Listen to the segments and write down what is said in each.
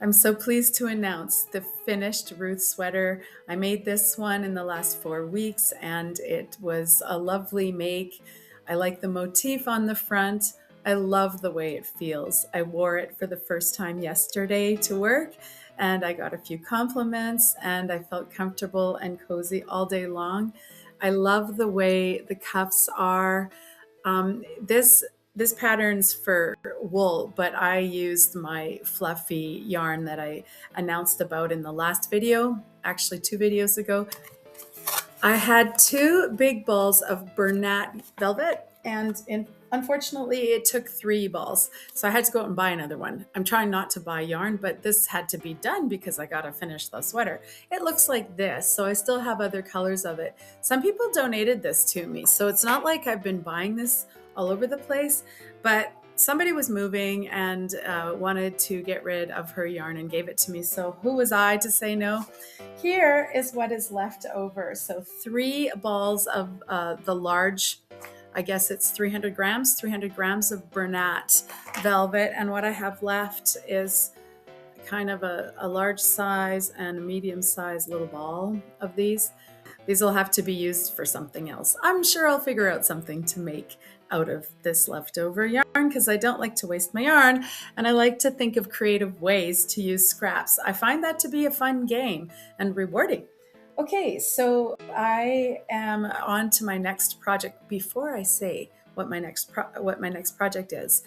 I'm so pleased to announce the finished RUTH sweater. I made this one in the last 4 weeks and it was a lovely make. I like the motif on the front. I love the way it feels. I wore it for the first time yesterday to work and I got a few compliments and I felt comfortable and cozy all day long. I love the way the cuffs are. This pattern's for wool, but I used my fluffy yarn that I announced about in the last video, actually 2 videos ago. I had 2 big balls of Bernat velvet and unfortunately it took 3 balls. So I had to go out and buy another one. I'm trying not to buy yarn, but this had to be done because I gotta finish the sweater. It looks like this, so I still have other colors of it. Some people donated this to me, so it's not like I've been buying this all over the place, but somebody was moving and wanted to get rid of her yarn and gave it to me. So who was I to say no? Here is what is left over. So 3 balls of the large, I guess it's 300 grams of Bernat velvet. And what I have left is kind of a large size and a medium size little ball of these. These will have to be used for something else. I'm sure I'll figure out something to make out of this leftover yarn because I don't like to waste my yarn and I like to think of creative ways to use scraps. I find that to be a fun game and rewarding. Okay, so I am on to my next project. Before I say what my next project is,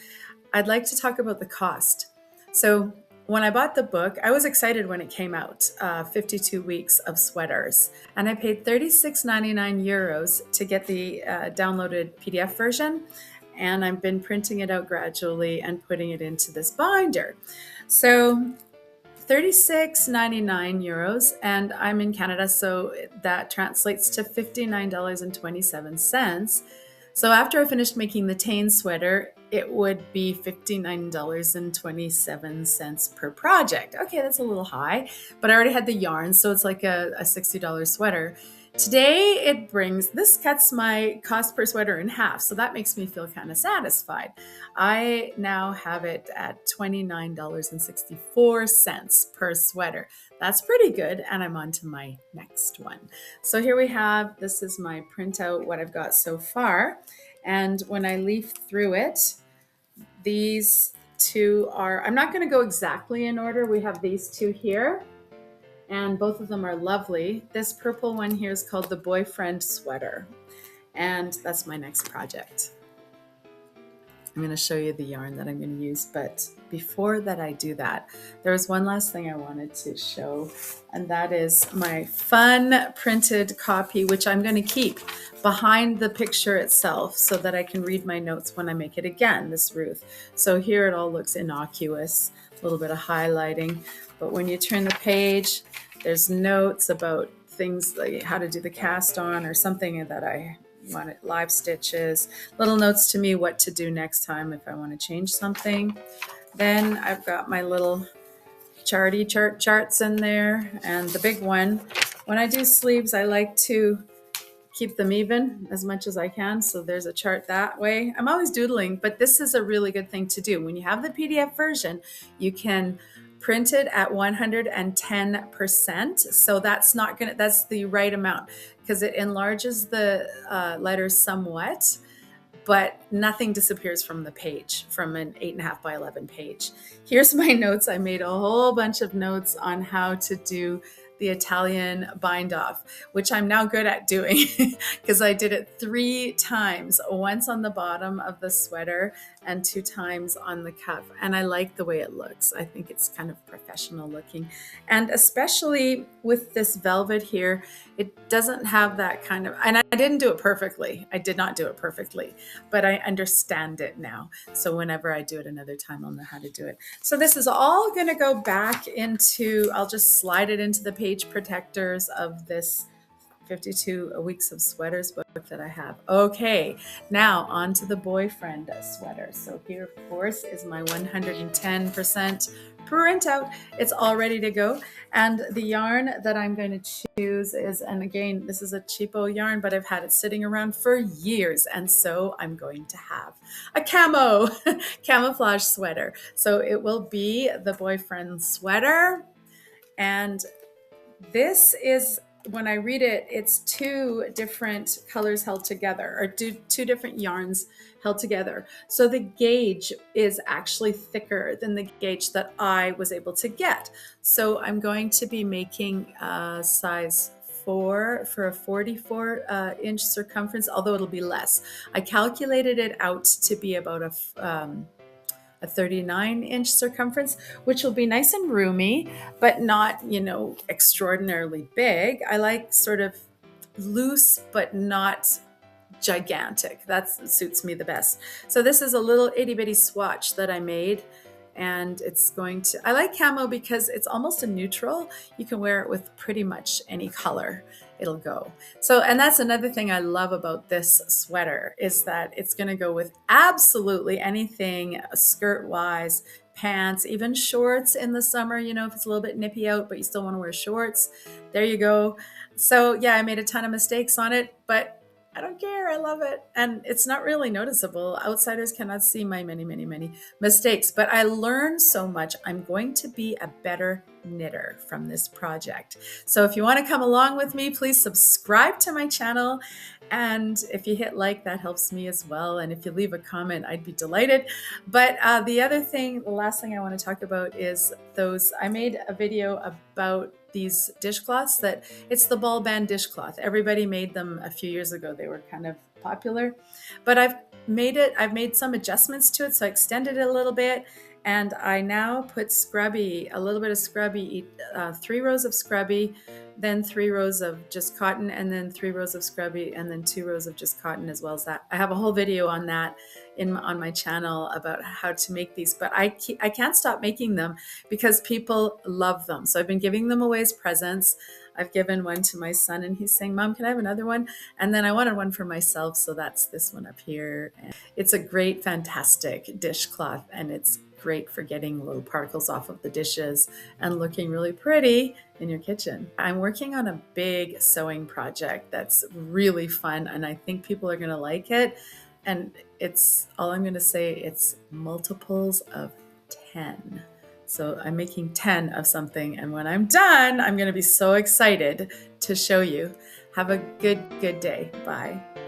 I'd like to talk about the cost. So when I bought the book, I was excited when it came out, 52 weeks of sweaters, and I paid 36.99 euros to get the downloaded PDF version, and I've been printing it out gradually and putting it into this binder. So 36.99 euros, and I'm in Canada, so that translates to $59.27. So after I finished making the Tane sweater, it would be $59.27 per project. Okay, that's a little high, but I already had the yarn, so it's like a $60 sweater. Today, this cuts my cost per sweater in half, so that makes me feel kind of satisfied. I now have it at $29.64 per sweater. That's pretty good, and I'm on to my next one. So here we have, this is my printout, what I've got so far. And when I leaf through it, these 2 are, I'm not going to go exactly in order. We have these 2 here, and both of them are lovely. This purple one here is called the Boyfriend Sweater, and that's my next project. I'm going to show you the yarn that I'm going to use, but before that I do that, there was one last thing I wanted to show, and that is my fun printed copy, which I'm going to keep behind the picture itself so that I can read my notes when I make it again, this RUTH. So here it all looks innocuous, a little bit of highlighting, but when you turn the page, there's notes about things like how to do the cast on or something that I want it, live stitches, little notes to me what to do next time if I want to change something. Then I've got my little charts in there, and the big one, when I do sleeves, I like to keep them even as much as I can. So there's a chart that way. I'm always doodling, but this is a really good thing to do. When you have the PDF version, you can print it at 110%. So that's the right amount because it enlarges the letters somewhat, but nothing disappears from the page, from an 8.5 by 11 page. Here's my notes. I made a whole bunch of notes on how to do the Italian bind off, which I'm now good at doing because I did it 3 times, once on the bottom of the sweater and 2 times on the cuff. And I like the way it looks. I think it's kind of professional looking. And especially with this velvet here, it doesn't have that kind of, and I didn't do it perfectly. I did not do it perfectly, but I understand it now. So whenever I do it another time, I'll know how to do it. So this is all going to go back into, I'll just slide it into the page protectors of this 52 weeks of sweaters book that I have. Okay, now on to the boyfriend sweater. So here, of course, is my 110% printout. It's all ready to go. And the yarn that I'm going to choose is, and again, this is a cheapo yarn, but I've had it sitting around for years. And so I'm going to have a camouflage sweater. So it will be the boyfriend sweater. And this is, when I read it, it's two different colors held together, or two different yarns held together. So the gauge is actually thicker than the gauge that I was able to get. So I'm going to be making a size 4 for a 44 inch circumference, although it'll be less. I calculated it out to be about a 39-inch circumference, which will be nice and roomy, but not, extraordinarily big. I like sort of loose, but not gigantic. That suits me the best. So this is a little itty bitty swatch that I made. And I like camo because it's almost a neutral. You can wear it with pretty much any color. It'll go. So, and that's another thing I love about this sweater is that it's going to go with absolutely anything skirt wise, pants, even shorts in the summer, if it's a little bit nippy out, but you still want to wear shorts. There you go. So yeah, I made a ton of mistakes on it, but I don't care. I love it. And it's not really noticeable. Outsiders cannot see my many, many, many mistakes, but I learned so much. I'm going to be a better knitter from this project. So if you want to come along with me, please subscribe to my channel. And if you hit like, that helps me as well. And if you leave a comment, I'd be delighted. But the last thing I want to talk about is I made a video about these dishcloths it's the ball band dishcloth. Everybody made them a few years ago. They were kind of popular, but I've made some adjustments to it. So I extended it a little bit, and I now put a little bit of scrubby, 3 rows of scrubby, then 3 rows of just cotton, and then 3 rows of scrubby, and then 2 rows of just cotton as well as that. I have a whole video on that on my channel about how to make these, but I can't stop making them because people love them. So I've been giving them away as presents. I've given one to my son and he's saying, "Mom, can I have another one?" And then I wanted one for myself. So that's this one up here. And it's a great, fantastic dishcloth, and it's great for getting little particles off of the dishes and looking really pretty in your kitchen. I'm working on a big sewing project that's really fun, and I think people are going to like it. And it's multiples of 10. So I'm making 10 of something, and when I'm done, I'm going to be so excited to show you. Have a good day. Bye.